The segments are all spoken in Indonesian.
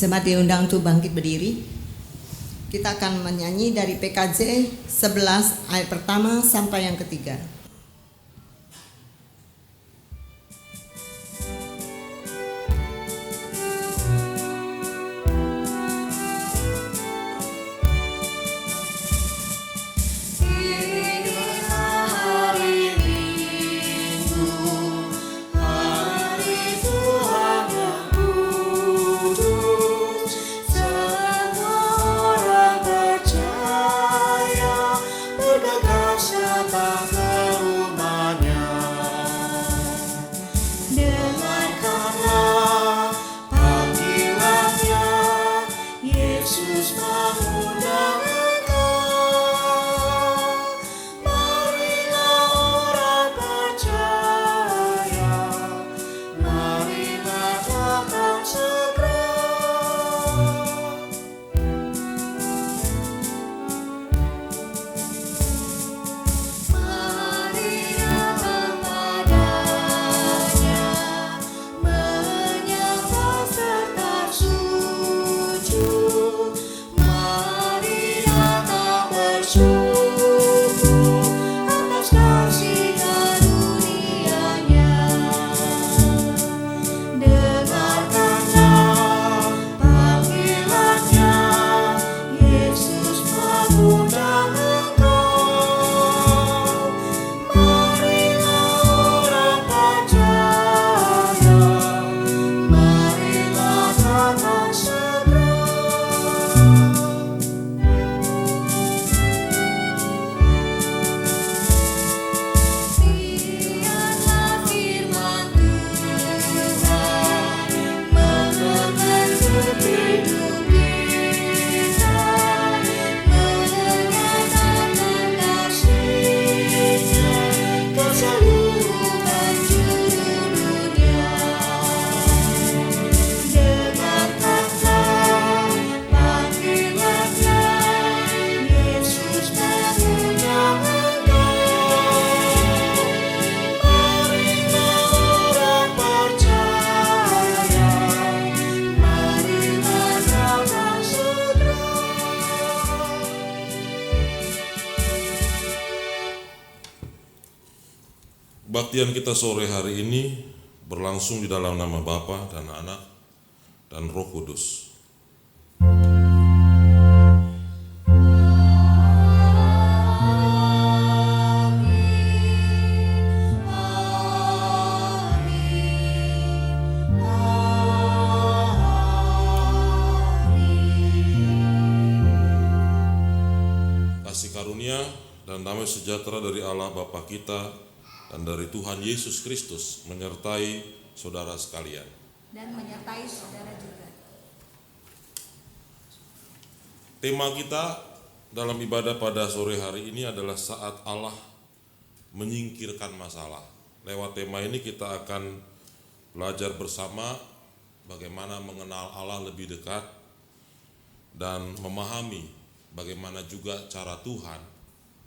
Jemaat diundang untuk bangkit berdiri. Kita akan menyanyi dari PKJ 11 ayat pertama sampai yang ketiga. Kebaktian kita sore hari ini berlangsung di dalam nama Bapa dan Anak dan Roh Kudus. Kasih karunia dan damai sejahtera dari Allah Bapa kita dan dari Tuhan Yesus Kristus menyertai saudara sekalian. Dan menyertai saudara juga. Tema kita dalam ibadah pada sore hari ini adalah saat Allah menyingkirkan masalah. Lewat tema ini kita akan belajar bersama bagaimana mengenal Allah lebih dekat dan memahami bagaimana juga cara Tuhan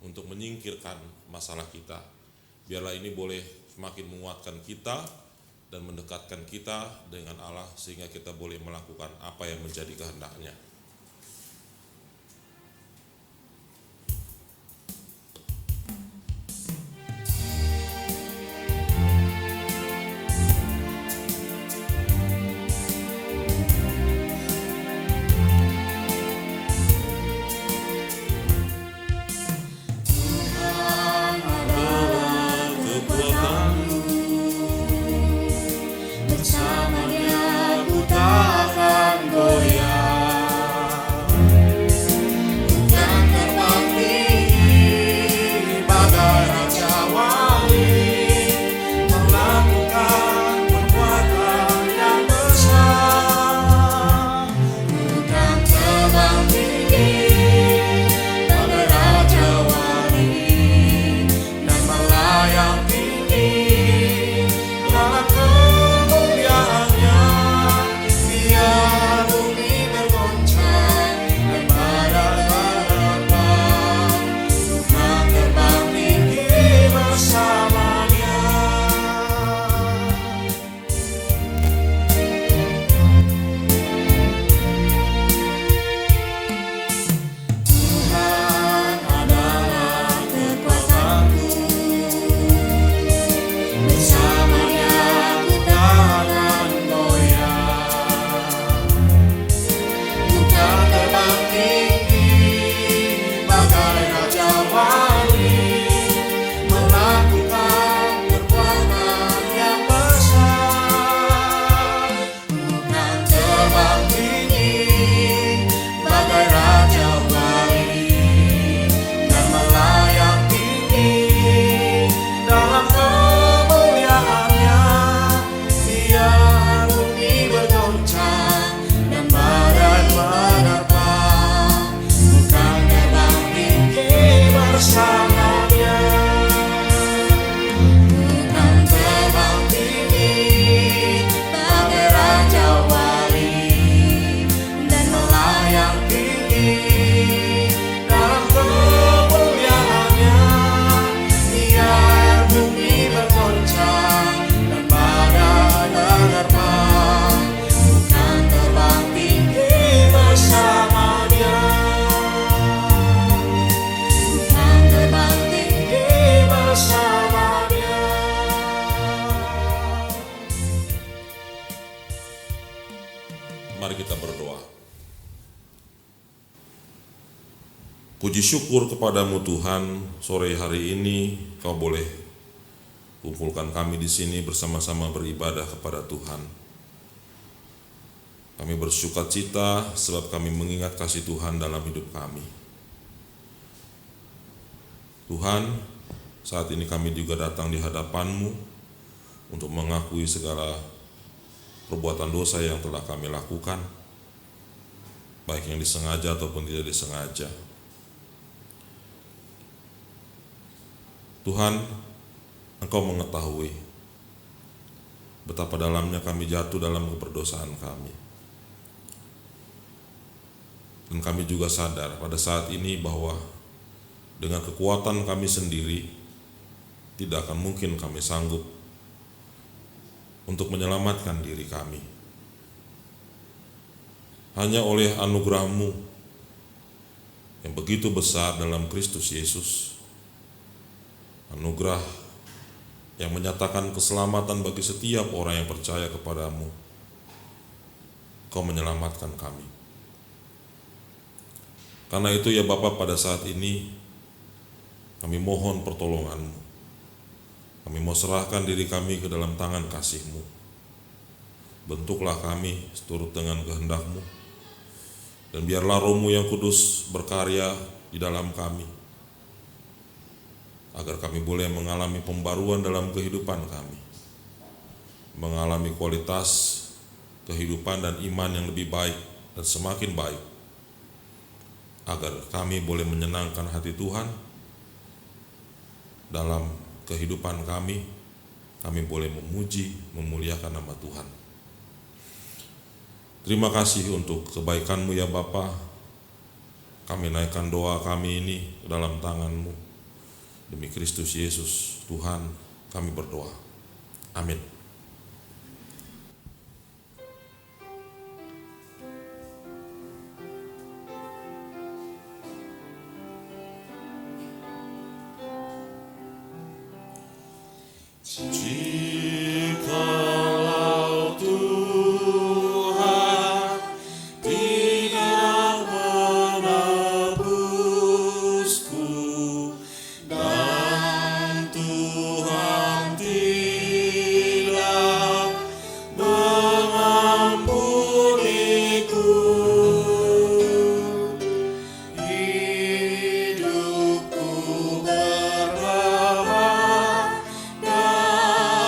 untuk menyingkirkan masalah kita. Biarlah ini boleh semakin menguatkan kita dan mendekatkan kita dengan Allah sehingga kita boleh melakukan apa yang menjadi kehendak-Nya. Bersamanya ku takkan goyah. Mari kita berdoa. Puji syukur kepadamu Tuhan, sore hari ini Kau boleh kumpulkan kami di sini bersama-sama beribadah kepada Tuhan. Kami bersukacita sebab kami mengingat kasih Tuhan dalam hidup kami. Tuhan, saat ini kami juga datang di hadapan-Mu untuk mengakui segala perbuatan dosa yang telah kami lakukan, baik yang disengaja ataupun tidak disengaja. Tuhan, Engkau mengetahui betapa dalamnya kami jatuh dalam keberdosaan kami. Dan kami juga sadar pada saat ini bahwa dengan kekuatan kami sendiri tidak akan mungkin kami sanggup untuk menyelamatkan diri kami. Hanya oleh anugerah-Mu yang begitu besar dalam Kristus Yesus, anugerah yang menyatakan keselamatan bagi setiap orang yang percaya kepadamu, Kau menyelamatkan kami. Karena itu ya Bapa, pada saat ini kami mohon pertolongan-Mu. Kami mau serahkan diri kami ke dalam tangan kasih-Mu. Bentuklah kami seturut dengan kehendak-Mu, dan biarlah Roh-Mu yang kudus berkarya di dalam kami, agar kami boleh mengalami pembaruan dalam kehidupan kami, mengalami kualitas kehidupan dan iman yang lebih baik dan semakin baik, agar kami boleh menyenangkan hati Tuhan dalam kehidupan kami. Kami boleh memuji, memuliakan nama Tuhan. Terima kasih untuk kebaikan-Mu ya Bapa. Kami naikkan doa kami ini ke dalam tangan-Mu. Demi Kristus Yesus Tuhan kami berdoa. Amin. Jikalau Tuhan tidak menebusku, dan Tuhan tidak mengampuniku, hidupku berlama dan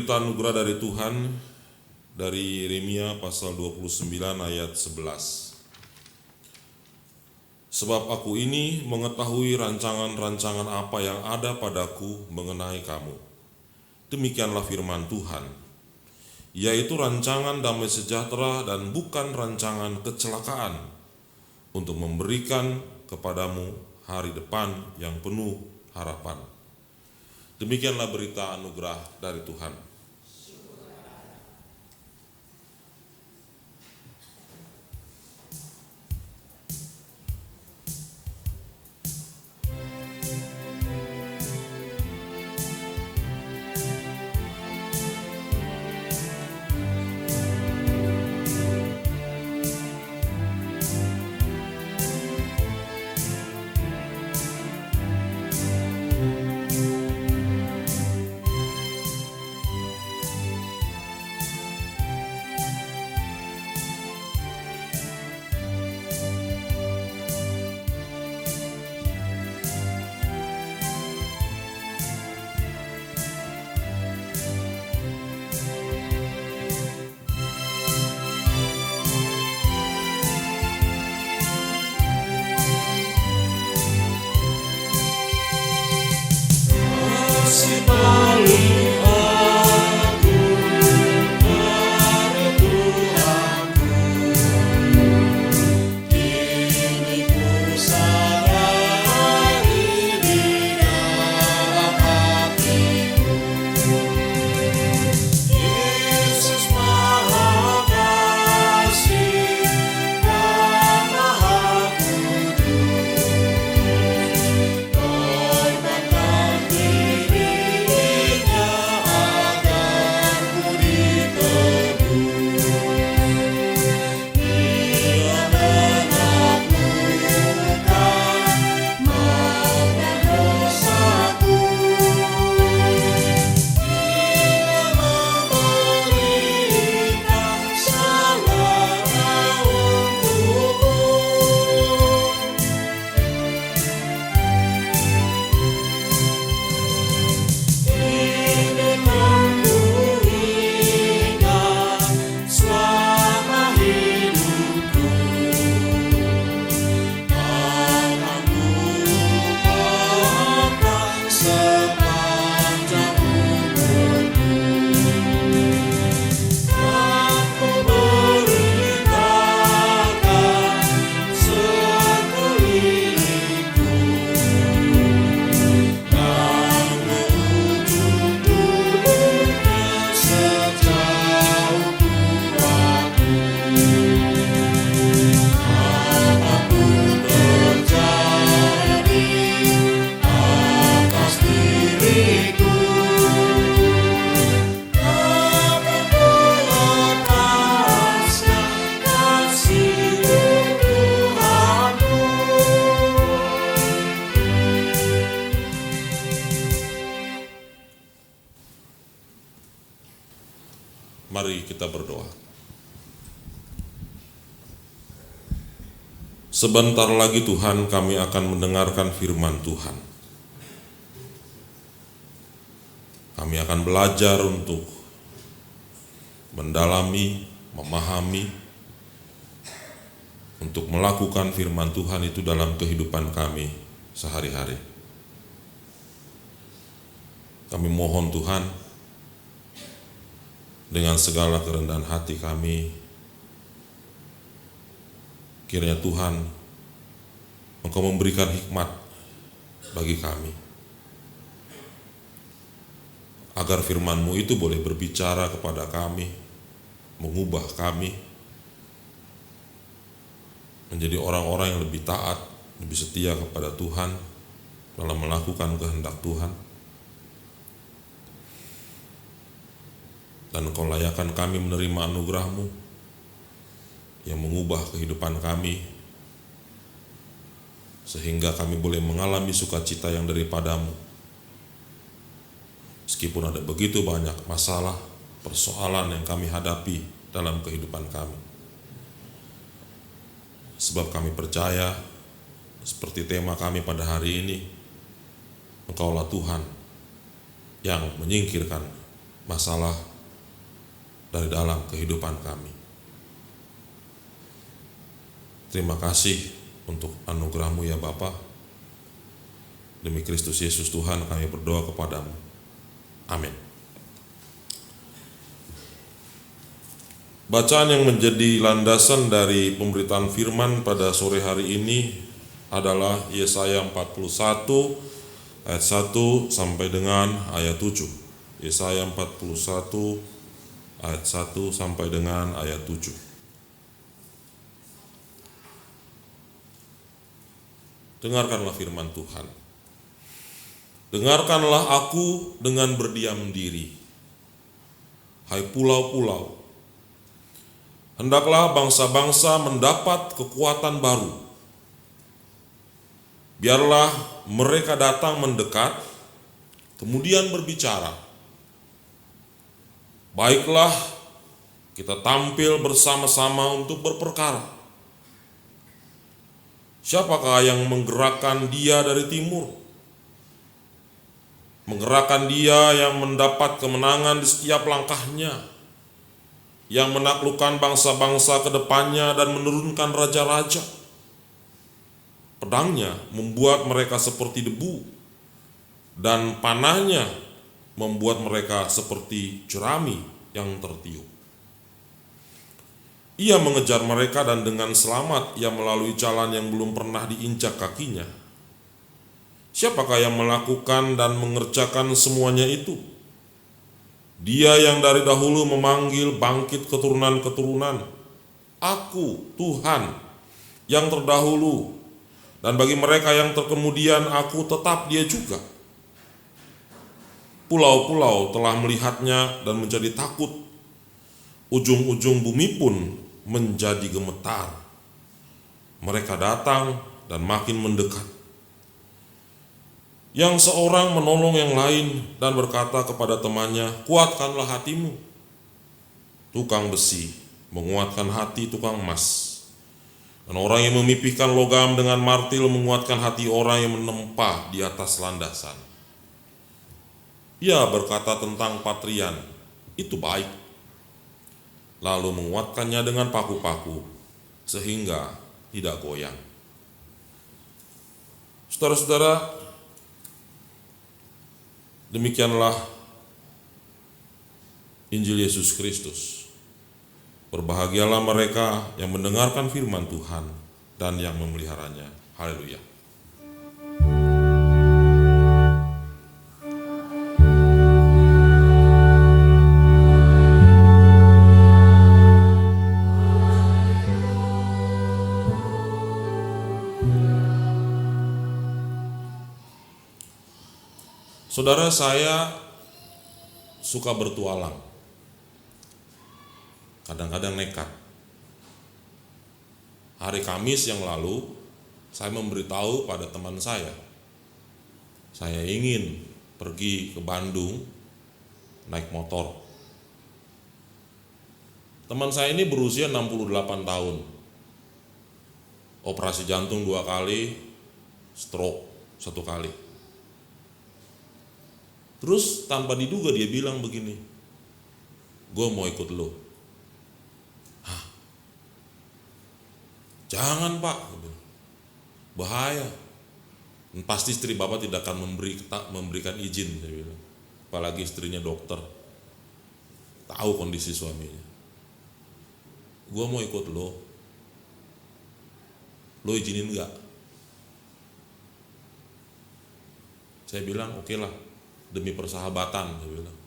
berita anugerah dari Tuhan dari Yeremia pasal 29 ayat 11. Sebab aku ini mengetahui rancangan-rancangan apa yang ada padaku mengenai kamu. Demikianlah firman Tuhan, yaitu rancangan damai sejahtera dan bukan rancangan kecelakaan, untuk memberikan kepadamu hari depan yang penuh harapan. Demikianlah berita anugerah dari Tuhan. Mari kita berdoa. Sebentar lagi Tuhan, kami akan mendengarkan firman Tuhan. Kami akan belajar untuk mendalami, memahami, untuk melakukan firman Tuhan itu dalam kehidupan kami sehari-hari. Kami mohon Tuhan, dengan segala kerendahan hati kami, kiranya Tuhan, Engkau memberikan hikmat bagi kami, agar firman-Mu itu boleh berbicara kepada kami, mengubah kami menjadi orang-orang yang lebih taat, lebih setia kepada Tuhan dalam melakukan kehendak Tuhan. Dan Engkau layakan kami menerima anugerah-Mu yang mengubah kehidupan kami, sehingga kami boleh mengalami sukacita yang daripada-Mu. Meskipun ada begitu banyak masalah, persoalan yang kami hadapi dalam kehidupan kami. Sebab kami percaya, seperti tema kami pada hari ini, Engkaulah Tuhan yang menyingkirkan masalah dari dalam kehidupan kami. Terima kasih untuk anugerah-Mu ya Bapa. Demi Kristus Yesus Tuhan kami berdoa kepadamu. Amin. Bacaan yang menjadi landasan dari pemberitaan firman pada sore hari ini adalah Yesaya 41 ayat 1 sampai dengan ayat 7. Yesaya 41 ayat 1 sampai dengan ayat 7. Dengarkanlah firman Tuhan. Dengarkanlah aku dengan berdiam diri, hai pulau-pulau. Hendaklah bangsa-bangsa mendapat kekuatan baru. Biarlah mereka datang mendekat, kemudian berbicara. Baiklah, kita tampil bersama-sama untuk berperkara. Siapakah yang menggerakkan dia dari timur? Menggerakkan dia yang mendapat kemenangan di setiap langkahnya, yang menaklukkan bangsa-bangsa ke depannya dan menurunkan raja-raja. Pedangnya membuat mereka seperti debu, dan panahnya membuat mereka seperti jerami yang tertiup. Ia mengejar mereka dan dengan selamat ia melalui jalan yang belum pernah diinjak kakinya. Siapakah yang melakukan dan mengerjakan semuanya itu? Dia yang dari dahulu memanggil bangkit keturunan-keturunan. Aku, Tuhan, yang terdahulu, dan bagi mereka yang terkemudian aku tetap dia juga. Pulau-pulau telah melihatnya dan menjadi takut. Ujung-ujung bumi pun menjadi gemetar. Mereka datang dan makin mendekat. Yang seorang menolong yang lain dan berkata kepada temannya, kuatkanlah hatimu. Tukang besi menguatkan hati tukang emas. Dan orang yang memipihkan logam dengan martil menguatkan hati orang yang menempa di atas landasan. Ia berkata tentang patrian, itu baik. Lalu menguatkannya dengan paku-paku, sehingga tidak goyang. Saudara-saudara, demikianlah Injil Yesus Kristus. Berbahagialah mereka yang mendengarkan firman Tuhan dan yang memeliharanya. Haleluya. Saudara, saya suka bertualang. Kadang-kadang nekat. Hari Kamis yang lalu, saya memberitahu pada teman saya ingin pergi ke Bandung naik motor. Teman saya ini berusia 68 tahun. Operasi jantung 2 kali, stroke 1 kali. Terus tanpa diduga dia bilang begini, gue mau ikut lo. Hah? Jangan Pak, bahaya. Pasti istri Bapak tidak akan memberikan izin, saya bilang. Apalagi istrinya dokter, tahu kondisi suaminya. Gue mau ikut lo izinin nggak? Saya bilang oke lah. Demi persahabatan, saya bilang.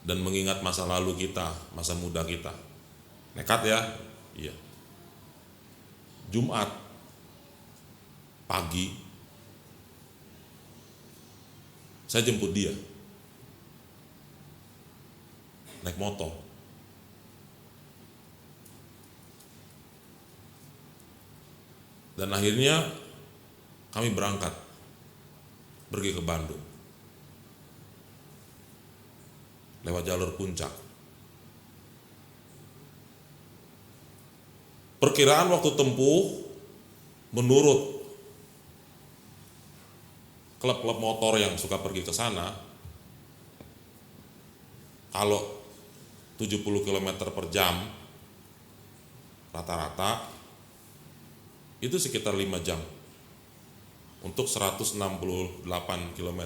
Dan mengingat masa lalu kita, masa muda kita. Nekat ya? Iya. Jumat pagi, saya jemput dia. Naik motor. Dan akhirnya kami berangkat, pergi ke Bandung. Lewat jalur puncak. Perkiraan waktu tempuh menurut klub-klub motor yang suka pergi ke sana Kalau 70 km per jam rata-rata itu sekitar 5 jam untuk 168 km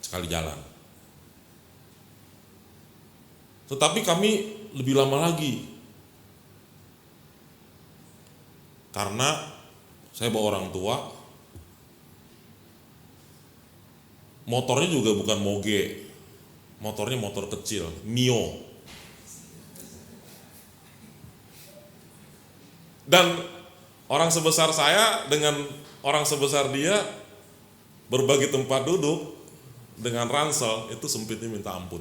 sekali jalan. Tetapi kami lebih lama lagi karena saya bawa orang tua, motornya juga bukan moge, motornya motor kecil, Mio. Dan orang sebesar saya dengan orang sebesar dia berbagi tempat duduk dengan ransel itu sempitnya minta ampun.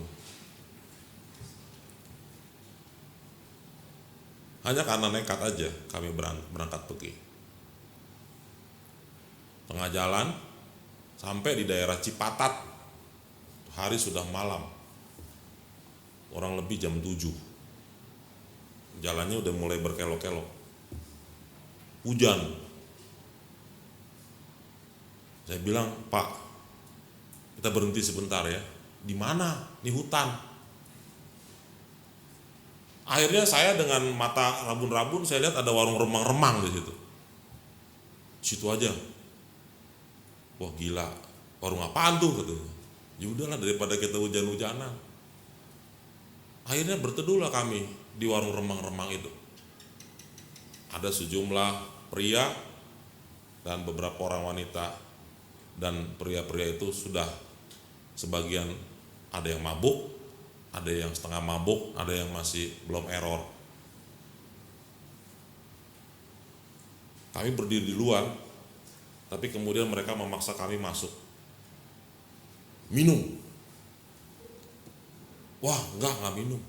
Hanya karena nekat aja kami berangkat pergi. Tengah jalan sampai di daerah Cipatat, hari sudah malam, kurang lebih jam 7. Jalannya udah mulai berkelok-kelok, hujan. Saya bilang, Pak, kita berhenti sebentar ya. Di mana? Di hutan. Akhirnya saya dengan mata rabun-rabun saya lihat ada warung remang-remang di situ. Situ aja. Wah gila, warung apaan tuh katanya. Ya udahlah daripada kita hujan-hujanan. Akhirnya berteduhlah kami di warung remang-remang itu. Ada sejumlah pria dan beberapa orang wanita, dan pria-pria itu sudah sebagian ada yang mabuk, ada yang setengah mabuk, ada yang masih belum error. Kami berdiri di luar, tapi kemudian mereka memaksa kami masuk. Minum. Wah, enggak minum.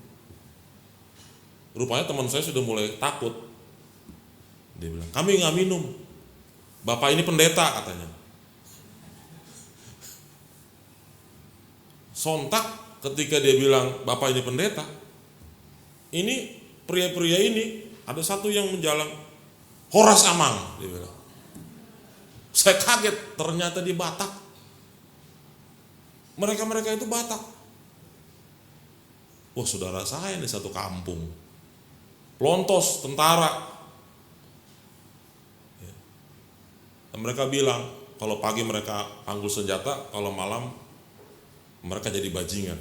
Rupanya teman saya sudah mulai takut. Dia bilang, kami enggak minum. Bapak ini pendeta katanya. Sontak ketika dia bilang bapak ini pendeta, ini pria-pria ini ada satu yang menjalan Horas Amang, dia bilang. Saya kaget, ternyata dia Batak. Mereka itu Batak. Wah, saudara saya ini satu kampung, pelontos tentara. Dan mereka bilang kalau pagi mereka panggul senjata, kalau malam mereka jadi bajingan.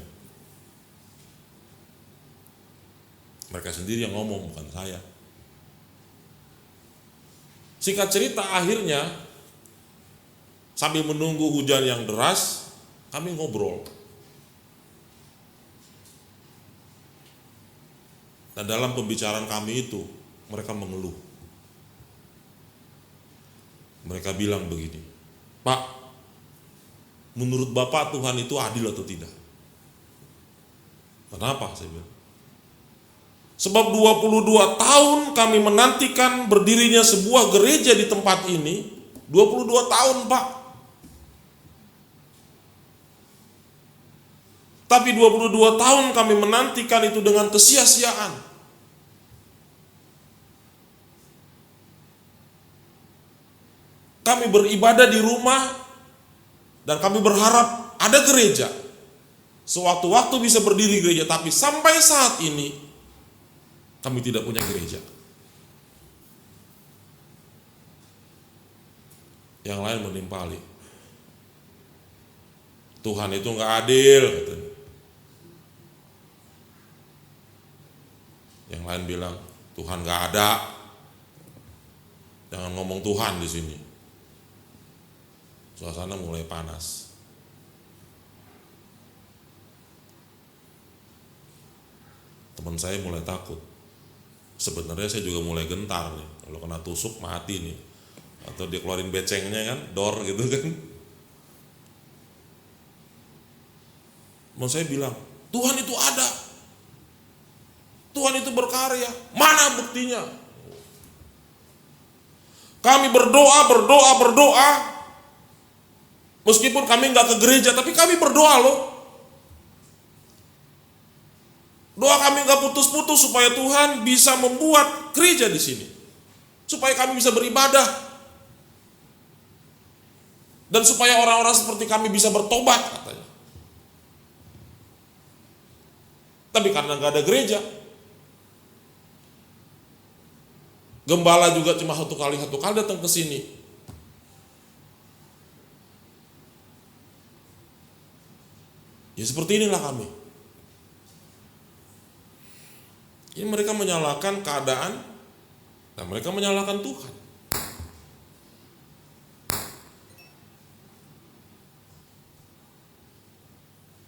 Mereka sendiri yang ngomong, bukan saya. Singkat cerita, akhirnya sambil menunggu hujan yang deras, kami ngobrol. Dan dalam pembicaraan kami itu, mereka mengeluh. Mereka bilang begini, Pak, menurut Bapak Tuhan itu adil atau tidak? Kenapa? Saya bilang. Sebab 22 tahun kami menantikan berdirinya sebuah gereja di tempat ini. 22 tahun, Pak. Tapi 22 tahun kami menantikan itu dengan kesia-siaan. Kami beribadah di rumah dan kami berharap ada gereja. Sewaktu-waktu bisa berdiri gereja, tapi sampai saat ini kami tidak punya gereja. Yang lain menimpali. Tuhan itu nggak adil, katanya. Yang lain bilang Tuhan nggak ada. Jangan ngomong Tuhan di sini. Suasana mulai panas. Teman saya mulai takut. Sebenarnya saya juga mulai gentar nih. Kalau kena tusuk mati nih. Atau dia keluarin becengnya kan, dor gitu kan. Mau saya bilang, Tuhan itu ada. Tuhan itu berkarya. Mana buktinya? Kami berdoa. Meskipun kami nggak ke gereja, tapi kami berdoa loh. Doa kami nggak putus-putus supaya Tuhan bisa membuat gereja di sini, supaya kami bisa beribadah, dan supaya orang-orang seperti kami bisa bertobat, katanya. Tapi karena nggak ada gereja, gembala juga cuma satu kali datang ke sini. Ya seperti inilah kami. Ini mereka menyalahkan keadaan dan mereka menyalahkan Tuhan.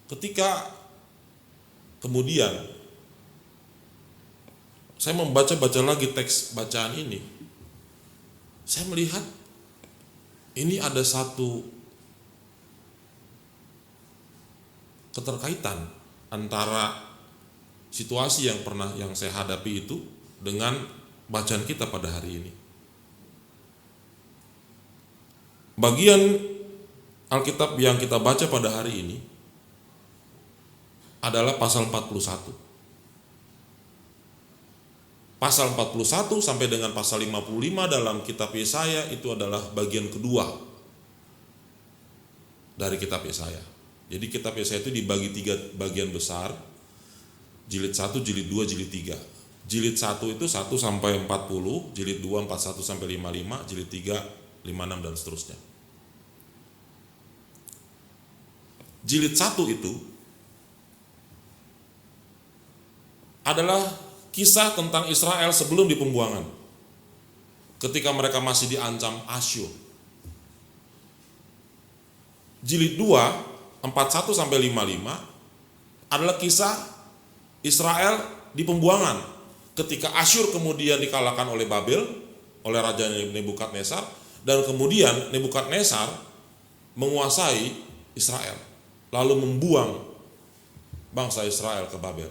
Ketika kemudian saya membaca lagi teks bacaan ini, saya melihat ini ada satu keterkaitan antara situasi yang saya hadapi itu dengan bacaan kita pada hari ini. Bagian Alkitab yang kita baca pada hari ini adalah pasal 41. Pasal 41 sampai dengan pasal 55 dalam kitab Yesaya itu adalah bagian kedua dari kitab Yesaya. Jadi kitab Yesaya itu dibagi 3 bagian besar, jilid 1, jilid 2, jilid 3. Jilid 1 itu 1 sampai 40, jilid 2 41 sampai 55, jilid 3 56 dan seterusnya. Jilid 1 itu adalah kisah tentang Israel sebelum di pembuangan. Ketika mereka masih diancam Asyur. Jilid 2, 41 sampai 55 adalah kisah Israel di pembuangan. Ketika Asyur kemudian dikalahkan oleh Babel, oleh Raja Nebukadnezar, dan kemudian Nebukadnezar menguasai Israel, lalu membuang bangsa Israel ke Babel.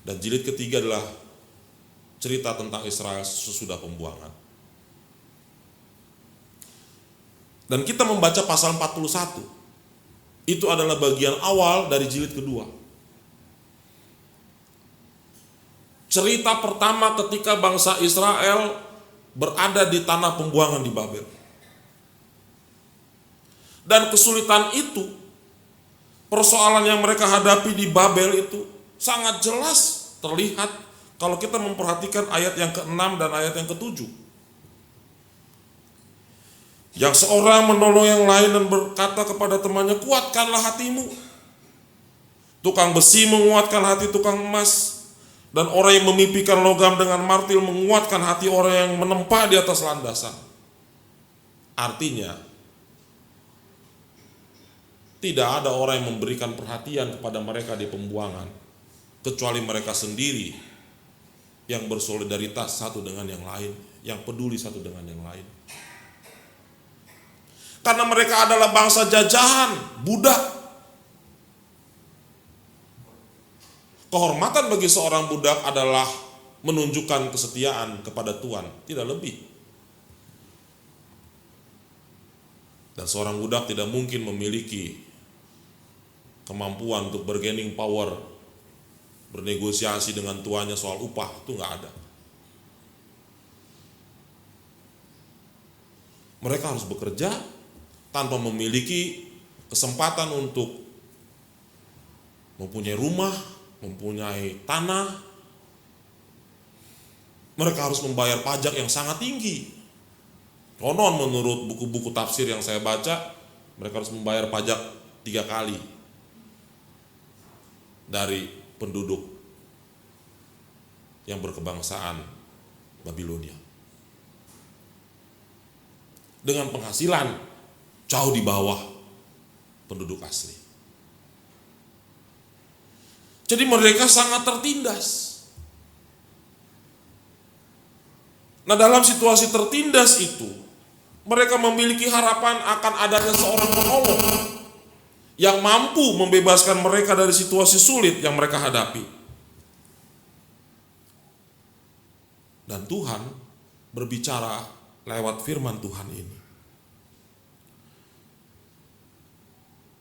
Dan jilid ketiga adalah cerita tentang Israel sesudah pembuangan. Dan kita membaca pasal 41. Itu adalah bagian awal dari jilid kedua. Cerita pertama ketika bangsa Israel berada di tanah pembuangan di Babel. Dan kesulitan itu, persoalan yang mereka hadapi di Babel itu sangat jelas terlihat kalau kita memperhatikan ayat yang ke-6 dan ayat yang ke-7. Yang seorang menolong yang lain dan berkata kepada temannya, kuatkanlah hatimu. Tukang besi menguatkan hati tukang emas, dan orang yang memimpikan logam dengan martil menguatkan hati orang yang menempa di atas landasan. Artinya, tidak ada orang yang memberikan perhatian kepada mereka di pembuangan, kecuali mereka sendiri yang bersolidaritas satu dengan yang lain, yang peduli satu dengan yang lain. Karena mereka adalah bangsa jajahan, budak. Kehormatan bagi seorang budak adalah menunjukkan kesetiaan kepada Tuhan, tidak lebih. Dan seorang budak tidak mungkin memiliki kemampuan untuk bargaining power, bernegosiasi dengan tuannya soal upah, itu nggak ada. Mereka harus bekerja tanpa memiliki kesempatan untuk mempunyai rumah, mempunyai tanah. Mereka harus membayar pajak yang sangat tinggi. Konon menurut buku-buku tafsir yang saya baca, mereka harus membayar pajak 3 kali dari penduduk yang berkebangsaan Babilonia. Dengan penghasilan jauh di bawah penduduk asli. Jadi mereka sangat tertindas. Nah, dalam situasi tertindas itu, mereka memiliki harapan akan adanya seorang penolong yang mampu membebaskan mereka dari situasi sulit yang mereka hadapi. Dan Tuhan berbicara lewat firman Tuhan ini.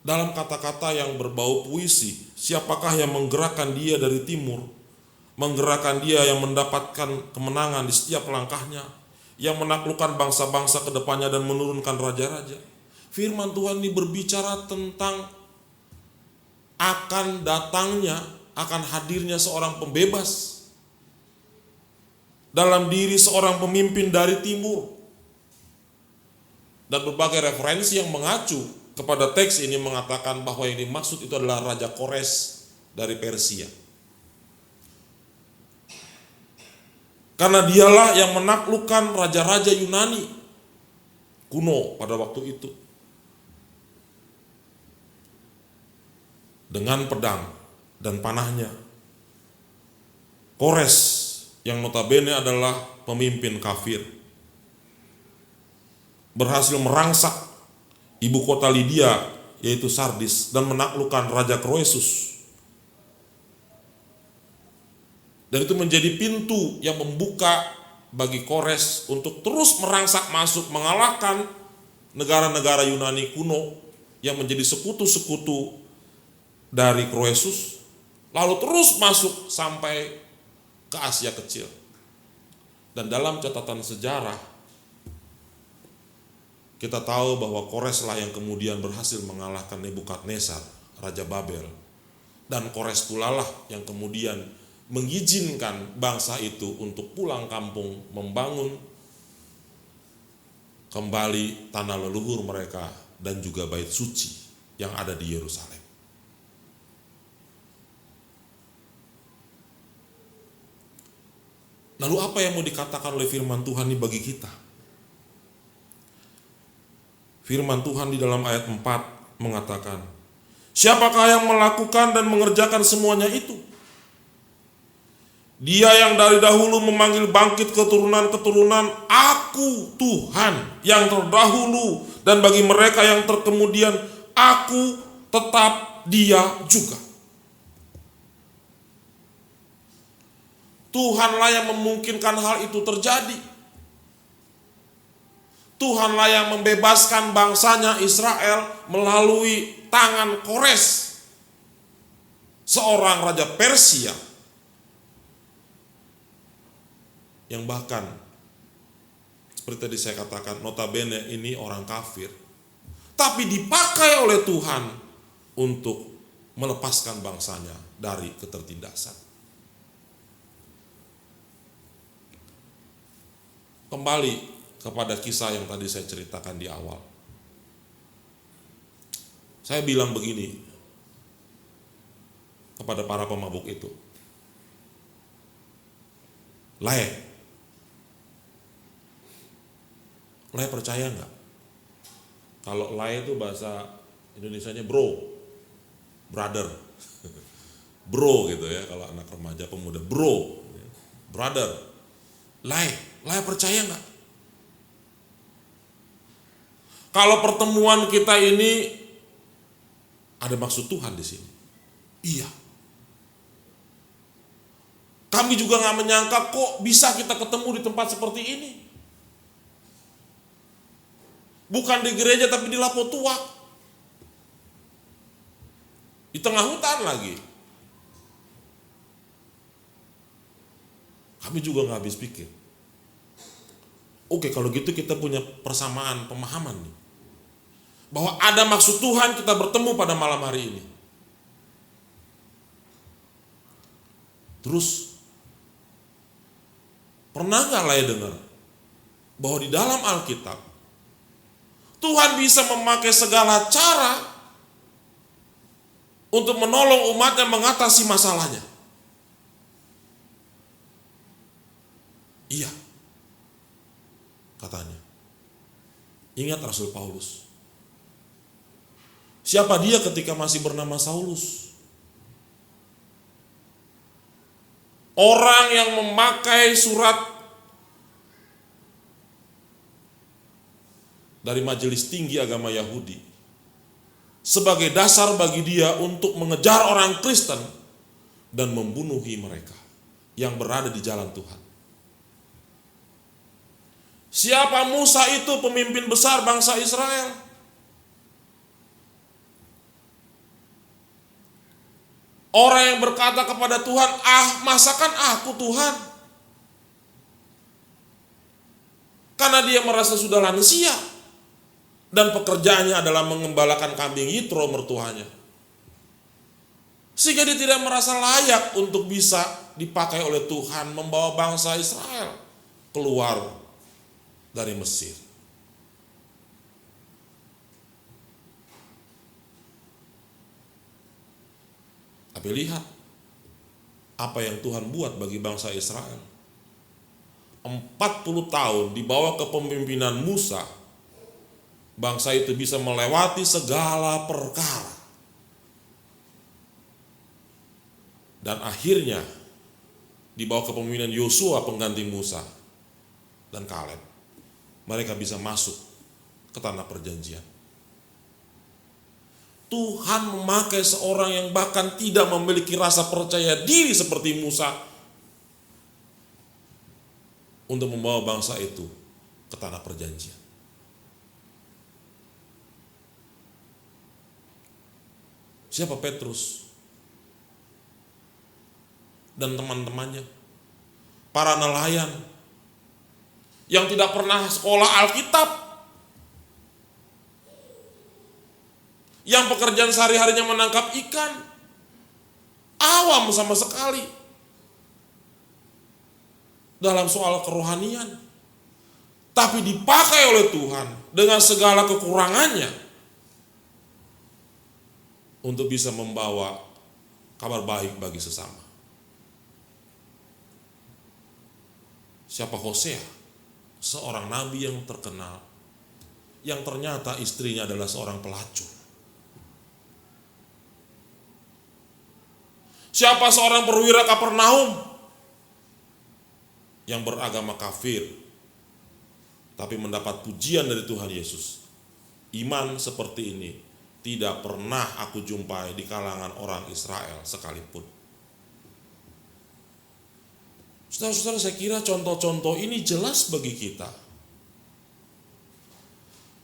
Dalam kata-kata yang berbau puisi, siapakah yang menggerakkan dia dari timur, menggerakkan dia yang mendapatkan kemenangan di setiap langkahnya, yang menaklukkan bangsa-bangsa ke depannya dan menurunkan raja-raja. Firman Tuhan ini berbicara tentang akan datangnya, akan hadirnya seorang pembebas dalam diri seorang pemimpin dari timur. Dan berbagai referensi yang mengacu kepada teks ini mengatakan bahwa yang dimaksud itu adalah Raja Kores dari Persia. Karena dialah yang menaklukkan raja-raja Yunani kuno pada waktu itu dengan pedang dan panahnya. Kores yang notabene adalah pemimpin kafir berhasil merangsak ibu kota Lydia yaitu Sardis dan menaklukkan Raja Kroesus. Dan itu menjadi pintu yang membuka bagi Kores untuk terus merangsak masuk mengalahkan negara-negara Yunani kuno yang menjadi sekutu-sekutu dari Kroesus, lalu terus masuk sampai ke Asia Kecil. Dan dalam catatan sejarah kita tahu bahwa Kores lah yang kemudian berhasil mengalahkan Nebukadnezar, Raja Babel. Dan Kores pula lah yang kemudian mengizinkan bangsa itu untuk pulang kampung, membangun kembali tanah leluhur mereka dan juga bait suci yang ada di Yerusalem. Lalu apa yang mau dikatakan oleh firman Tuhan ini bagi kita? Firman Tuhan di dalam ayat 4 mengatakan, siapakah yang melakukan dan mengerjakan semuanya itu? Dia yang dari dahulu memanggil bangkit keturunan-keturunan, aku Tuhan yang terdahulu, dan bagi mereka yang terkemudian, aku tetap Dia juga. Tuhanlah yang memungkinkan hal itu terjadi. Tuhanlah yang membebaskan bangsanya Israel melalui tangan Kores, seorang raja Persia yang bahkan seperti tadi saya katakan notabene ini orang kafir, tapi dipakai oleh Tuhan untuk melepaskan bangsanya dari ketertindasan. Kembali kepada kisah yang tadi saya ceritakan di awal. Saya bilang begini kepada para pemabuk itu, Lai percaya nggak? Kalau lai itu bahasa Indonesianya bro, brother, bro gitu ya. Kalau anak remaja pemuda, bro, brother, lai percaya nggak? Kalau pertemuan kita ini ada maksud Tuhan di sini, iya. Kami juga nggak menyangka kok bisa kita ketemu di tempat seperti ini. Bukan di gereja tapi di Lapo Tua. Di tengah hutan lagi. Kami juga nggak habis pikir. Oke, kalau gitu kita punya persamaan pemahaman nih. Bahwa ada maksud Tuhan kita bertemu pada malam hari ini. Terus, pernah nggak Lai dengar bahwa di dalam Alkitab Tuhan bisa memakai segala cara untuk menolong umatnya mengatasi masalahnya? Iya, katanya. Ingat Rasul Paulus. Siapa dia ketika masih bernama Saulus? Orang yang memakai surat dari majelis tinggi agama Yahudi sebagai dasar bagi dia untuk mengejar orang Kristen dan membunuhi mereka yang berada di jalan Tuhan. Siapa Musa itu, pemimpin besar bangsa Israel? Orang yang berkata kepada Tuhan, masakan aku Tuhan? Karena dia merasa sudah lansia dan pekerjaannya adalah mengembalakan kambing Yitro mertuanya. Sehingga dia tidak merasa layak untuk bisa dipakai oleh Tuhan membawa bangsa Israel keluar dari Mesir. Tapi lihat apa yang Tuhan buat bagi bangsa Israel. 40 tahun di bawah kepemimpinan Musa, bangsa itu bisa melewati segala perkara. Dan akhirnya di bawah kepemimpinan Yosua pengganti Musa dan Kaleb, mereka bisa masuk ke tanah perjanjian. Tuhan memakai seorang yang bahkan tidak memiliki rasa percaya diri seperti Musa untuk membawa bangsa itu ke tanah perjanjian. Siapa Petrus dan teman-temannya? Para nelayan yang tidak pernah sekolah Alkitab, yang pekerjaan sehari-harinya menangkap ikan, awam sama sekali dalam soal kerohanian, tapi dipakai oleh Tuhan dengan segala kekurangannya untuk bisa membawa kabar baik bagi sesama. Siapa Hosea? Seorang nabi yang terkenal, yang ternyata istrinya adalah seorang pelacur. Siapa seorang perwira Kapernaum yang beragama kafir, tapi mendapat pujian dari Tuhan Yesus. Iman seperti ini tidak pernah aku jumpai di kalangan orang Israel sekalipun. Saudara-saudara, saya kira contoh-contoh ini jelas bagi kita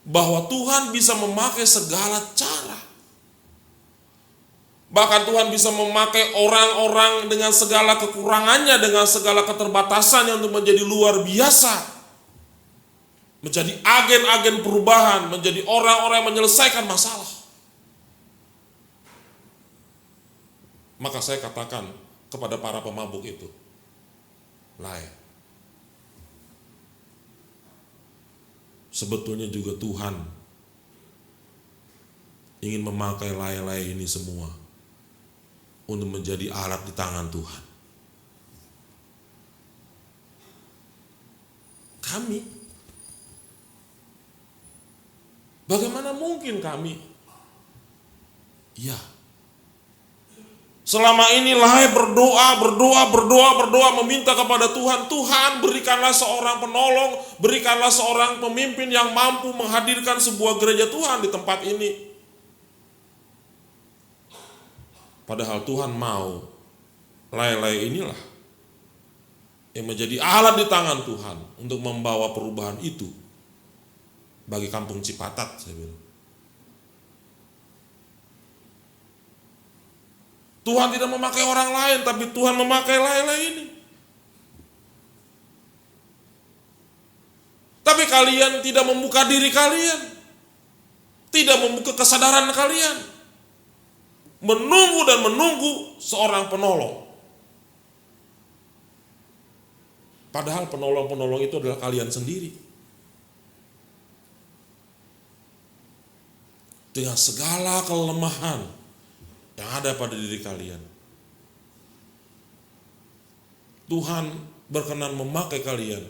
bahwa Tuhan bisa memakai segala cara. Bahkan Tuhan bisa memakai orang-orang dengan segala kekurangannya, dengan segala keterbatasannya untuk menjadi luar biasa. Menjadi agen-agen perubahan, menjadi orang-orang yang menyelesaikan masalah. Maka saya katakan kepada para pemabuk itu, lain. Sebetulnya juga Tuhan ingin memakai lay-lay ini semua untuk menjadi alat di tangan Tuhan. Kami, bagaimana mungkin kami? Ya, selama ini Lahai berdoa meminta kepada Tuhan, Tuhan berikanlah seorang penolong, berikanlah seorang pemimpin yang mampu menghadirkan sebuah gereja Tuhan di tempat ini. Padahal Tuhan mau Lahai inilah yang menjadi alat di tangan Tuhan untuk membawa perubahan itu bagi kampung Cipatat, saya bilang. Tuhan tidak memakai orang lain, tapi Tuhan memakai Lahai ini. Tapi kalian tidak membuka diri kalian, tidak membuka kesadaran kalian, menunggu dan menunggu seorang penolong. Padahal penolong-penolong itu adalah kalian sendiri. Dengan segala kelemahan yang ada pada diri kalian, Tuhan berkenan memakai kalian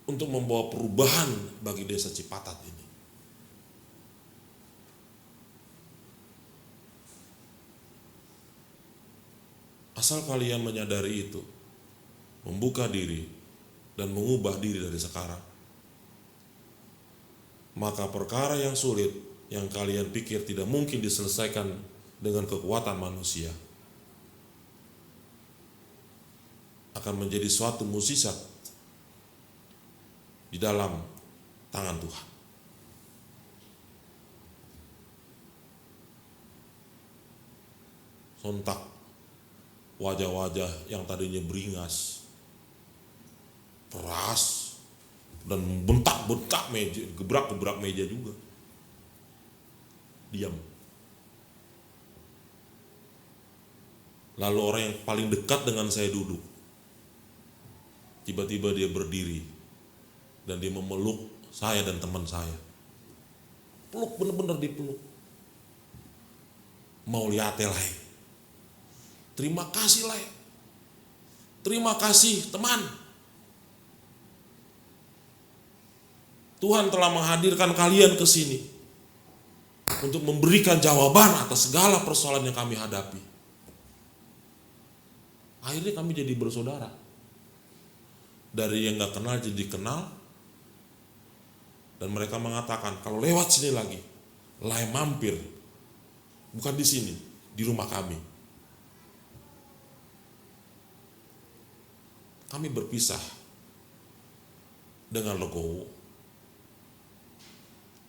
untuk membawa perubahan bagi desa Cipatat ini. Asal kalian menyadari itu, membuka diri, dan mengubah diri dari sekarang, maka perkara yang sulit yang kalian pikir tidak mungkin diselesaikan dengan kekuatan manusia akan menjadi suatu mukjizat di dalam tangan Tuhan. Sontak wajah-wajah yang tadinya beringas, keras, dan bentak-bentak meja, gebrak-gebrak meja juga, diam. Lalu orang yang paling dekat dengan saya duduk. Tiba-tiba dia berdiri dan dia memeluk saya dan teman saya. Peluk, benar-benar dipeluk. Mau lihat lah. Terima kasih lah. Terima kasih teman. Tuhan telah menghadirkan kalian ke sini untuk memberikan jawaban atas segala persoalan yang kami hadapi. Akhirnya kami jadi bersaudara. Dari yang gak kenal jadi kenal. Dan mereka mengatakan, kalau lewat sini lagi, Lai mampir. Bukan di sini, di rumah kami. Kami berpisah dengan legowo.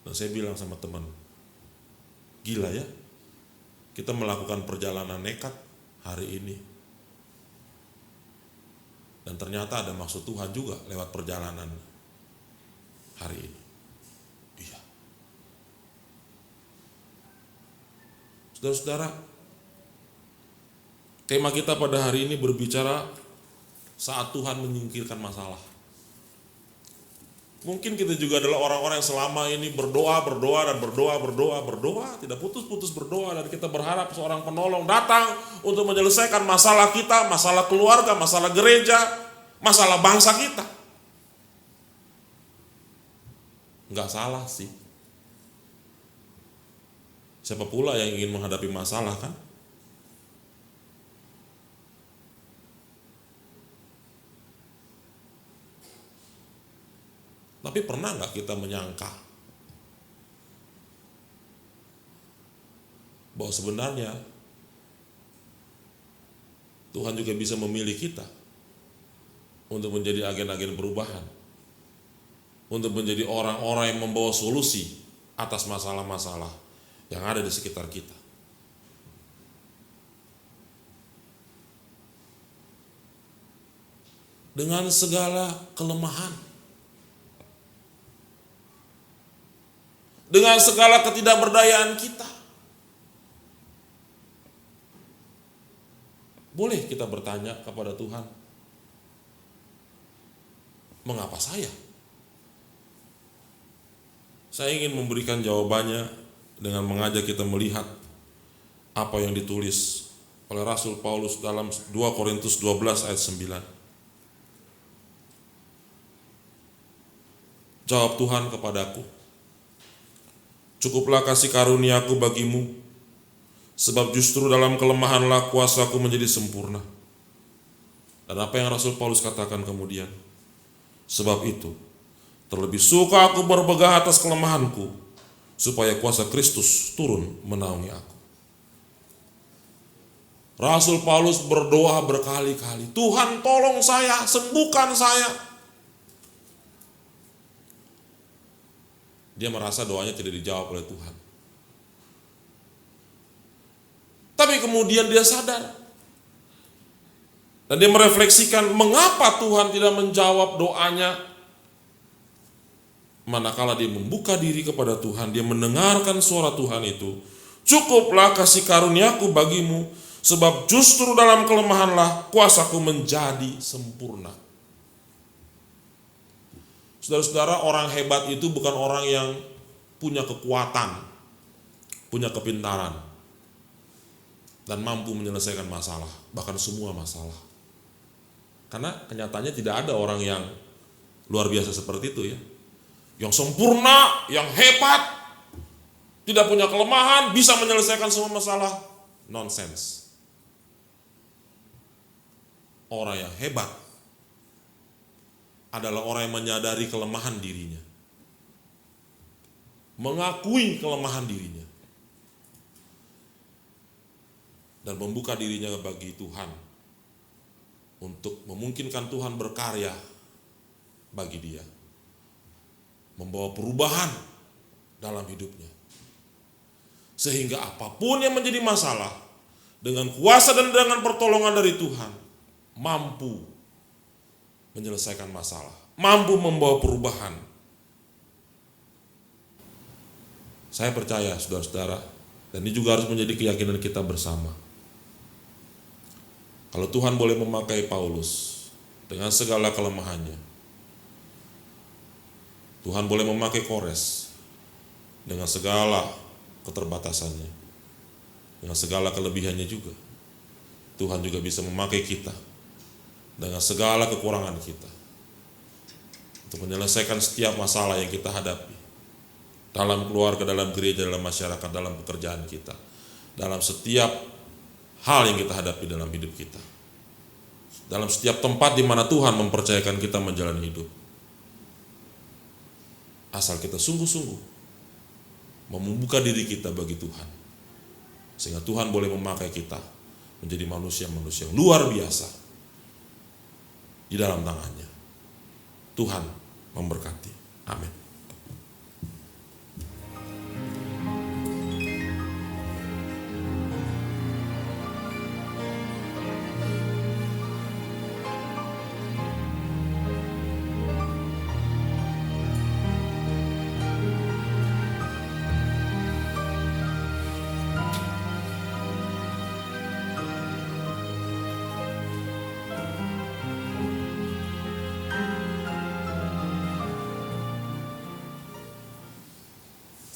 Dan saya bilang sama teman, gila ya, kita melakukan perjalanan nekat hari ini. Dan ternyata ada maksud Tuhan juga lewat perjalanan hari ini. Iya. Saudara-saudara, tema kita pada hari ini berbicara saat Tuhan menyingkirkan masalah. Mungkin kita juga adalah orang-orang yang selama ini berdoa, tidak putus-putus berdoa, dan kita berharap seorang penolong datang untuk menyelesaikan masalah kita, masalah keluarga, masalah gereja, masalah bangsa kita. Enggak salah sih. Siapa pula yang ingin menghadapi masalah, kan? Tapi pernah nggak kita menyangka bahwa sebenarnya Tuhan juga bisa memilih kita untuk menjadi agen-agen perubahan, untuk menjadi orang-orang yang membawa solusi atas masalah-masalah yang ada di sekitar kita. Dengan segala kelemahan, dengan segala ketidakberdayaan kita, boleh kita bertanya kepada Tuhan, mengapa saya? Saya ingin memberikan jawabannya dengan mengajak kita melihat apa yang ditulis oleh Rasul Paulus dalam 2 Korintus 12 ayat 9. Jawab Tuhan kepadaku, cukuplah kasih karuniaku bagimu, sebab justru dalam kelemahanlah kuasaku menjadi sempurna. Dan apa yang Rasul Paulus katakan kemudian? Sebab itu, terlebih suka aku berpegah atas kelemahanku, supaya kuasa Kristus turun menaungi aku. Rasul Paulus berdoa berkali-kali, Tuhan tolong saya, sembuhkan saya. Dia merasa doanya tidak dijawab oleh Tuhan. Tapi kemudian dia sadar. Dan dia merefleksikan mengapa Tuhan tidak menjawab doanya. Manakala dia membuka diri kepada Tuhan, dia mendengarkan suara Tuhan itu. Cukuplah kasih karuniaku bagimu, sebab justru dalam kelemahanlah kuasaku menjadi sempurna. Saudara-saudara, orang hebat itu bukan orang yang punya kekuatan, punya kepintaran, dan mampu menyelesaikan masalah, bahkan semua masalah. Karena kenyataannya tidak ada orang yang luar biasa seperti itu ya. Yang sempurna, yang hebat, tidak punya kelemahan, bisa menyelesaikan semua masalah. Nonsense. Orang yang hebat adalah orang yang menyadari kelemahan dirinya, mengakui kelemahan dirinya, dan membuka dirinya bagi Tuhan untuk memungkinkan Tuhan berkarya bagi dia, membawa perubahan dalam hidupnya, sehingga apapun yang menjadi masalah, dengan kuasa dan dengan pertolongan dari Tuhan, mampu menyelesaikan masalah, mampu membawa perubahan. Saya percaya saudara-saudara, dan ini juga harus menjadi keyakinan kita bersama, Kalau Tuhan boleh memakai Paulus dengan segala kelemahannya, Tuhan boleh memakai Kores dengan segala keterbatasannya, dengan segala kelebihannya juga, Tuhan juga bisa memakai kita dengan segala kekurangan kita untuk menyelesaikan setiap masalah yang kita hadapi dalam keluarga, dalam gereja, dalam masyarakat, dalam pekerjaan kita, dalam setiap hal yang kita hadapi dalam hidup kita, dalam setiap tempat di mana Tuhan mempercayakan kita menjalani hidup. Asal kita sungguh-sungguh membuka diri kita bagi Tuhan, sehingga Tuhan boleh memakai kita menjadi manusia-manusia yang luar biasa di dalam tangannya. Tuhan memberkati. Amin.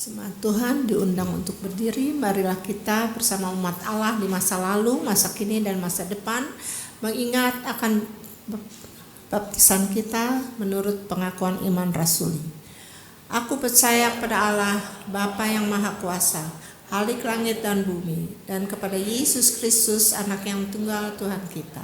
Jemaat Tuhan diundang untuk berdiri. Marilah kita bersama umat Allah di masa lalu, masa kini, dan masa depan mengingat akan baptisan kita menurut pengakuan iman rasuli. Aku percaya kepada Allah, Bapa yang Maha Kuasa, Khalik langit dan bumi, dan kepada Yesus Kristus, Anak yang tunggal Tuhan kita,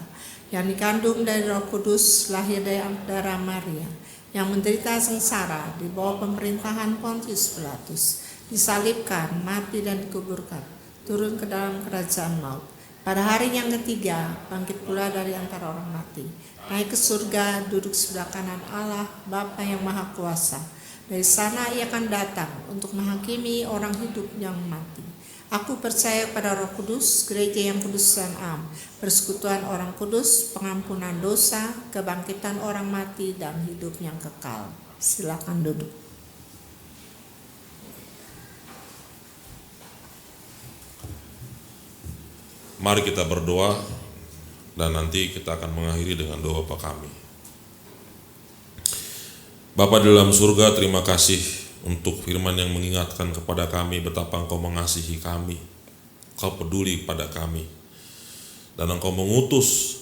yang dikandung dari Roh Kudus, lahir dari darah Maria, yang menderita sengsara di bawah pemerintahan Pontius Pilatus, disalibkan, mati dan dikuburkan, turun ke dalam kerajaan maut. Pada hari yang ketiga, bangkit pula dari antara orang mati, naik ke surga, duduk sebelah kanan Allah, Bapa yang Maha Kuasa. Dari sana ia akan datang untuk menghakimi orang hidup yang mati. Aku percaya pada Roh Kudus, gereja yang kudus dan am, persekutuan orang kudus, pengampunan dosa, kebangkitan orang mati, dan hidup yang kekal. Silakan duduk. Mari kita berdoa dan nanti kita akan mengakhiri dengan doa Bapa kami. Bapa di dalam surga, terima kasih untuk firman yang mengingatkan kepada kami betapa Engkau mengasihi kami, Engkau peduli pada kami, dan Engkau mengutus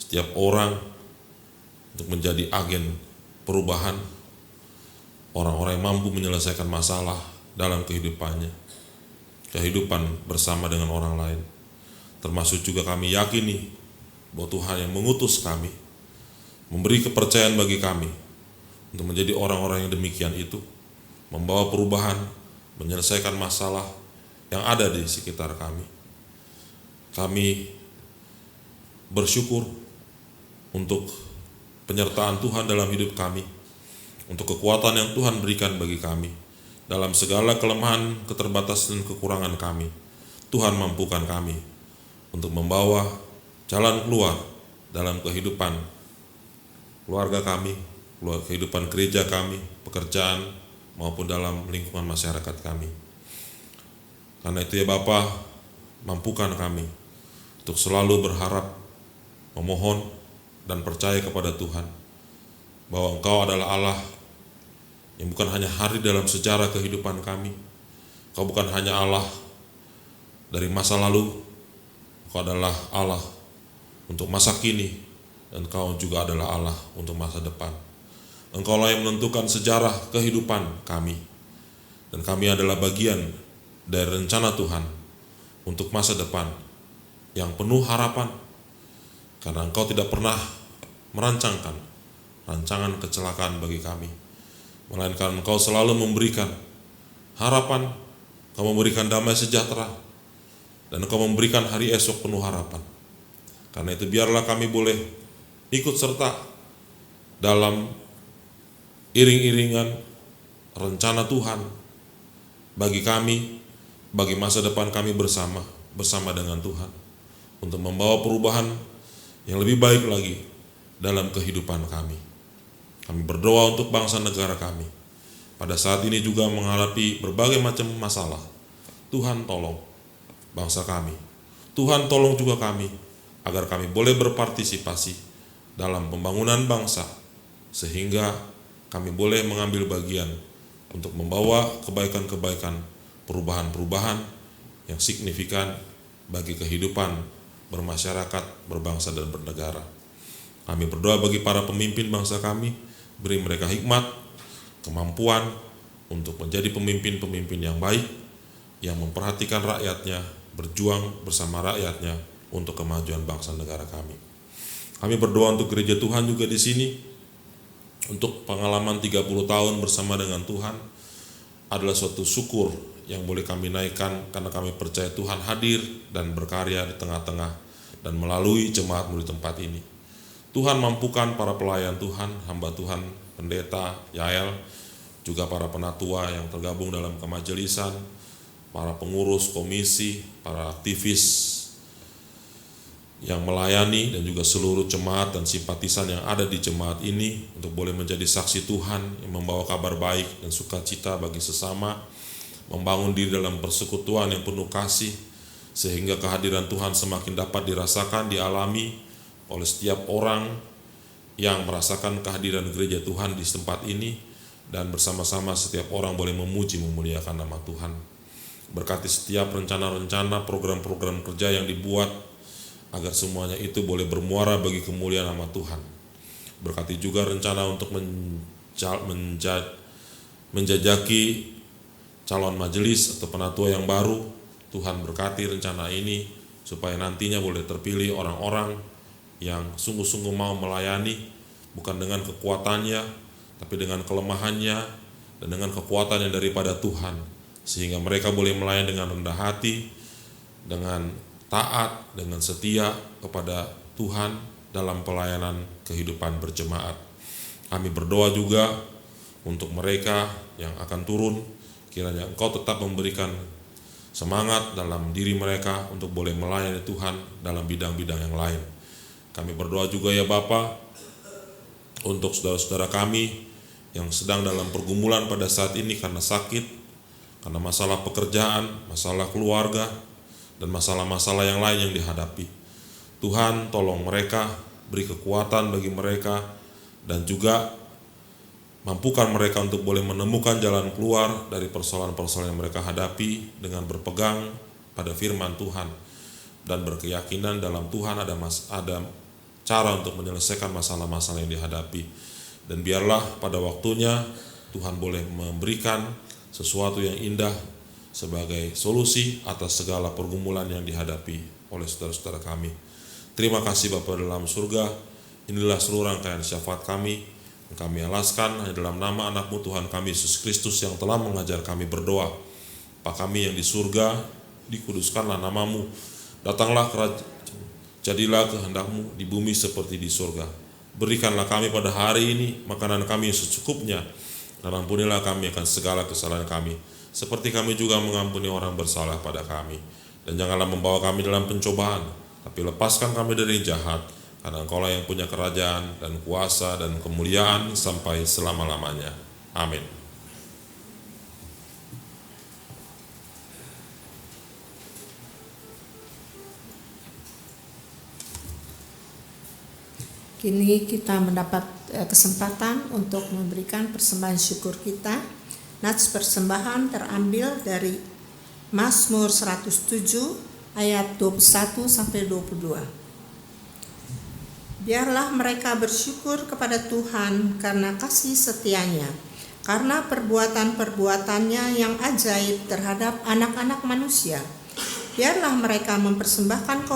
setiap orang untuk menjadi agen perubahan, orang-orang yang mampu menyelesaikan masalah dalam kehidupannya, kehidupan bersama dengan orang lain. Termasuk juga kami yakini bahwa Tuhan yang mengutus kami, memberi kepercayaan bagi kami untuk menjadi orang-orang yang demikian itu, membawa perubahan, menyelesaikan masalah yang ada di sekitar kami. Kami bersyukur untuk penyertaan Tuhan dalam hidup kami, untuk kekuatan yang Tuhan berikan bagi kami dalam segala kelemahan, keterbatasan, dan kekurangan kami. Tuhan mampukan kami untuk membawa jalan keluar dalam kehidupan keluarga kami, kehidupan gereja kami, pekerjaan, maupun dalam lingkungan masyarakat kami. Karena itu ya Bapa, mampukan kami untuk selalu berharap, memohon, dan percaya kepada Tuhan bahwa Engkau adalah Allah yang bukan hanya hadir dalam sejarah kehidupan kami. Engkau bukan hanya Allah dari masa lalu, Engkau adalah Allah untuk masa kini, dan Engkau juga adalah Allah untuk masa depan. Engkau lah yang menentukan sejarah kehidupan kami, dan kami adalah bagian dari rencana Tuhan untuk masa depan yang penuh harapan, karena Engkau tidak pernah merancangkan rancangan kecelakaan bagi kami, melainkan Engkau selalu memberikan harapan, Engkau memberikan damai sejahtera, dan Engkau memberikan hari esok penuh harapan. Karena itu biarlah kami boleh ikut serta dalam iring-iringan rencana Tuhan bagi kami, bagi masa depan kami bersama dengan Tuhan, untuk membawa perubahan yang lebih baik lagi dalam kehidupan kami. Kami berdoa untuk bangsa negara kami. Pada saat ini juga menghadapi berbagai macam masalah. Tuhan tolong bangsa kami. Tuhan tolong juga kami, agar kami boleh berpartisipasi dalam pembangunan bangsa, sehingga kami boleh mengambil bagian untuk membawa kebaikan-kebaikan, perubahan-perubahan yang signifikan bagi kehidupan bermasyarakat, berbangsa, dan bernegara. Kami berdoa bagi para pemimpin bangsa kami, beri mereka hikmat, kemampuan untuk menjadi pemimpin-pemimpin yang baik, yang memperhatikan rakyatnya, berjuang bersama rakyatnya untuk kemajuan bangsa negara kami. Kami berdoa untuk gereja Tuhan juga di sini, untuk pengalaman 30 tahun bersama dengan Tuhan adalah suatu syukur yang boleh kami naikkan karena kami percaya Tuhan hadir dan berkarya di tengah-tengah dan melalui jemaatmu di tempat ini. Tuhan mampukan para pelayan Tuhan, hamba Tuhan, pendeta, Yael, juga para penatua yang tergabung dalam kemajelisan, para pengurus komisi, para aktivis yang melayani, dan juga seluruh jemaat dan simpatisan yang ada di jemaat ini untuk boleh menjadi saksi Tuhan yang membawa kabar baik dan sukacita bagi sesama, membangun diri dalam persekutuan yang penuh kasih, sehingga kehadiran Tuhan semakin dapat dirasakan, dialami oleh setiap orang yang merasakan kehadiran gereja Tuhan di tempat ini, dan bersama-sama setiap orang boleh memuji memuliakan nama Tuhan. Berkati setiap rencana-rencana, program-program kerja yang dibuat, agar semuanya itu boleh bermuara bagi kemuliaan nama Tuhan. Berkati juga rencana untuk menjajaki calon majelis atau penatua yang baru. Tuhan berkati rencana ini supaya nantinya boleh terpilih orang-orang yang sungguh-sungguh mau melayani, bukan dengan kekuatannya, tapi dengan kelemahannya dan dengan kekuatan yang daripada Tuhan, sehingga mereka boleh melayani dengan rendah hati, dengan taat, dengan setia kepada Tuhan dalam pelayanan kehidupan berjemaat. Kami berdoa juga untuk mereka yang akan turun, kiranya Engkau tetap memberikan semangat dalam diri mereka untuk boleh melayani Tuhan dalam bidang-bidang yang lain. Kami berdoa juga ya Bapa, untuk saudara-saudara kami yang sedang dalam pergumulan pada saat ini karena sakit, karena masalah pekerjaan, masalah keluarga, dan masalah-masalah yang lain yang dihadapi. Tuhan tolong mereka, beri kekuatan bagi mereka, dan juga mampukan mereka untuk boleh menemukan jalan keluar dari persoalan-persoalan yang mereka hadapi dengan berpegang pada firman Tuhan dan berkeyakinan dalam Tuhan ada cara untuk menyelesaikan masalah-masalah yang dihadapi. Dan biarlah pada waktunya Tuhan boleh memberikan sesuatu yang indah sebagai solusi atas segala pergumulan yang dihadapi oleh saudara-saudara kami. Terima kasih Bapa dalam surga. Inilah seluruh rangkaian syafaat kami. Kami alaskan hanya dalam nama anak-Mu Tuhan kami Yesus Kristus yang telah mengajar kami berdoa. Bapa kami yang di surga, dikuduskanlah nama-Mu. Datanglah jadilah kehendak-Mu di bumi seperti di surga. Berikanlah kami pada hari ini makanan kami yang secukupnya, dan ampunilah kami akan segala kesalahan kami, seperti kami juga mengampuni orang bersalah pada kami. Dan janganlah membawa kami dalam pencobaan, tapi lepaskan kami dari jahat, karena Engkau-lah yang punya kerajaan dan kuasa dan kemuliaan sampai selama-lamanya. Amin. Kini kita mendapat kesempatan untuk memberikan persembahan syukur kita. Nats persembahan terambil dari Mazmur 107 ayat 21 sampai 22. Biarlah mereka bersyukur kepada Tuhan karena kasih setianya, karena perbuatan-perbuatannya yang ajaib terhadap anak-anak manusia. Biarlah mereka mempersembahkan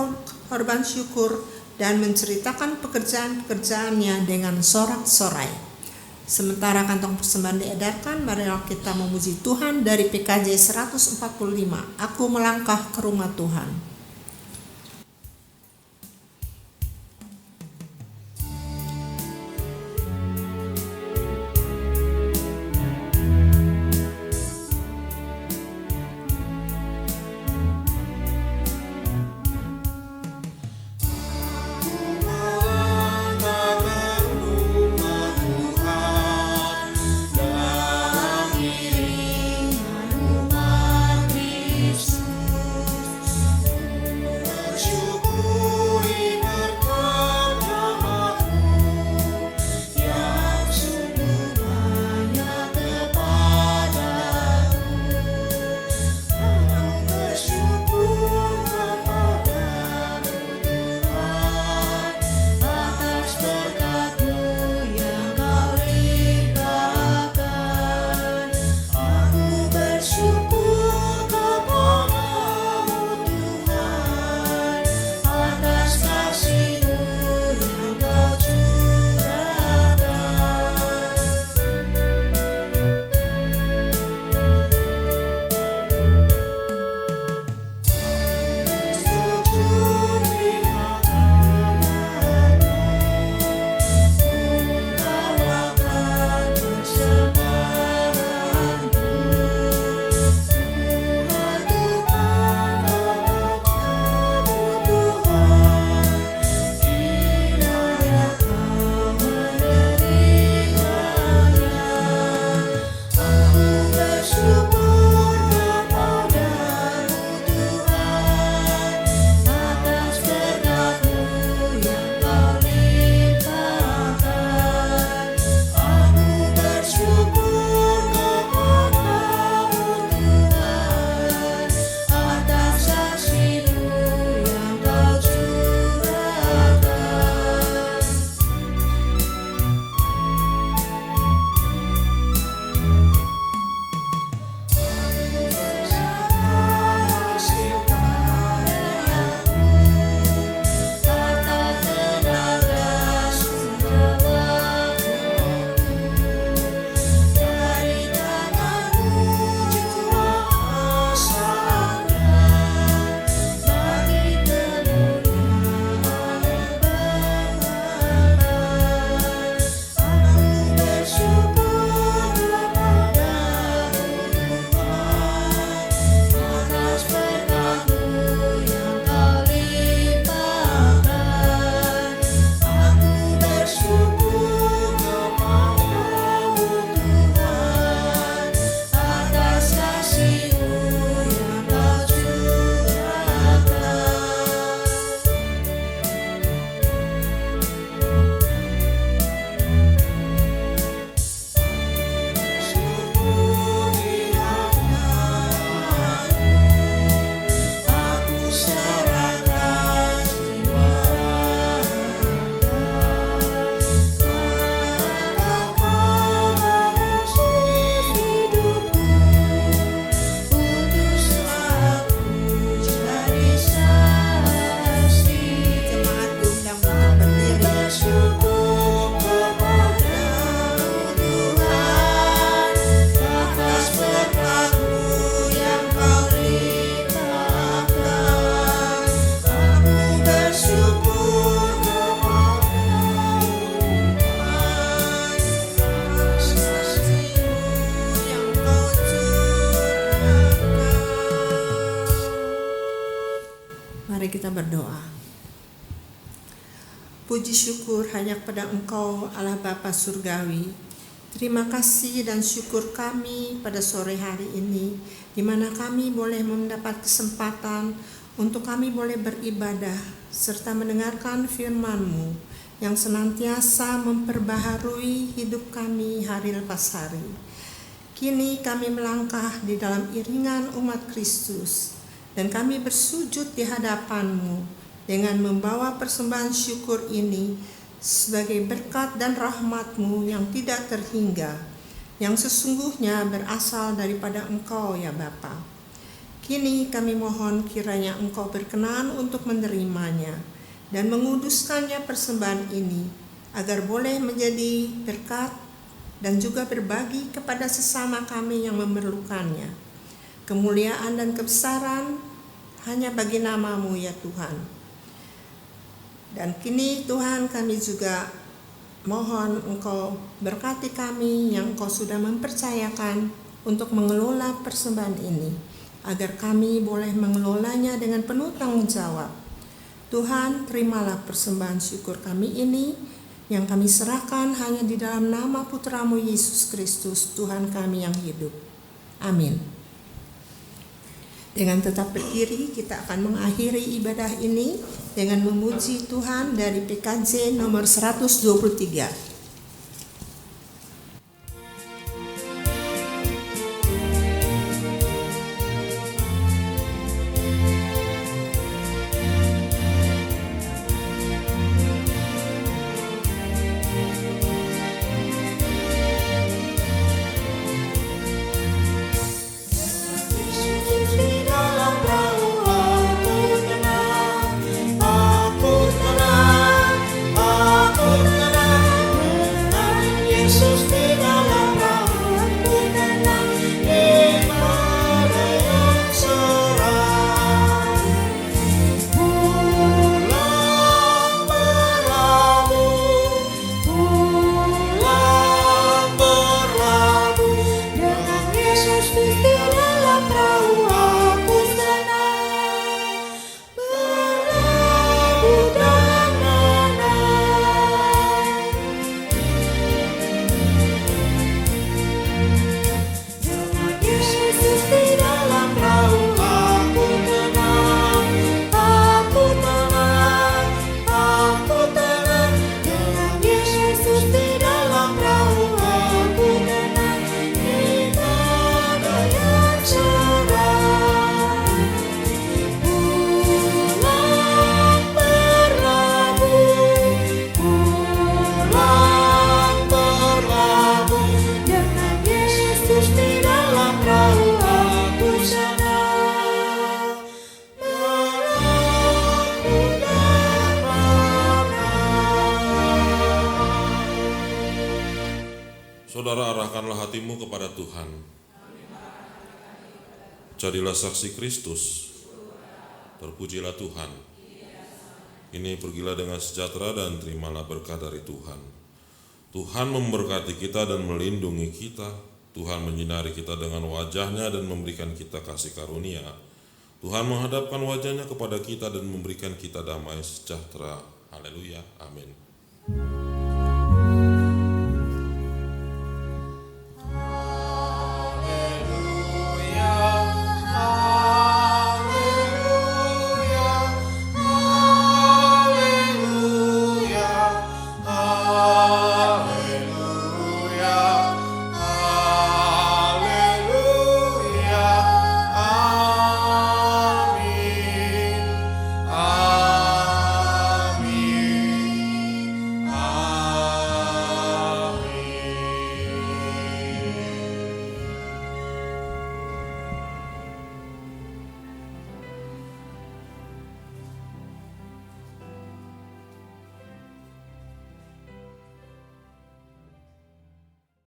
korban syukur dan menceritakan pekerjaan-pekerjaannya dengan sorak-sorai. Sementara kantong persembahan diedarkan, marilah kita memuji Tuhan dari PKJ 145. Aku melangkah ke rumah Tuhan. Puji syukur hanya kepada Engkau Allah Bapa Surgawi. Terima kasih dan syukur kami pada sore hari ini, di mana kami boleh mendapat kesempatan untuk kami boleh beribadah serta mendengarkan firman-Mu yang senantiasa memperbaharui hidup kami hari lepas hari. Kini kami melangkah di dalam iringan umat Kristus, dan kami bersujud di hadapan-Mu dengan membawa persembahan syukur ini sebagai berkat dan rahmat-Mu yang tidak terhingga, yang sesungguhnya berasal daripada Engkau ya Bapa. Kini kami mohon kiranya Engkau berkenan untuk menerimanya dan menguduskannya persembahan ini, agar boleh menjadi berkat dan juga berbagi kepada sesama kami yang memerlukannya. Kemuliaan dan kebesaran hanya bagi nama-Mu ya Tuhan. Dan kini Tuhan, kami juga mohon Engkau berkati kami yang Engkau sudah mempercayakan untuk mengelola persembahan ini, agar kami boleh mengelolanya dengan penuh tanggung jawab. Tuhan, terimalah persembahan syukur kami ini yang kami serahkan hanya di dalam nama Putra-Mu Yesus Kristus, Tuhan kami yang hidup. Amin. Dengan tetap berdiri, kita akan mengakhiri ibadah ini dengan memuji Tuhan dari PKJ nomor 123. Saudara, arahkanlah hatimu kepada Tuhan. Jadilah saksi Kristus. Terpujilah Tuhan. Ini pergilah dengan sejahtera dan terimalah berkat dari Tuhan. Tuhan memberkati kita dan melindungi kita. Tuhan menyinari kita dengan wajah-Nya dan memberikan kita kasih karunia. Tuhan menghadapkan wajah-Nya kepada kita dan memberikan kita damai sejahtera. Haleluya. Amin.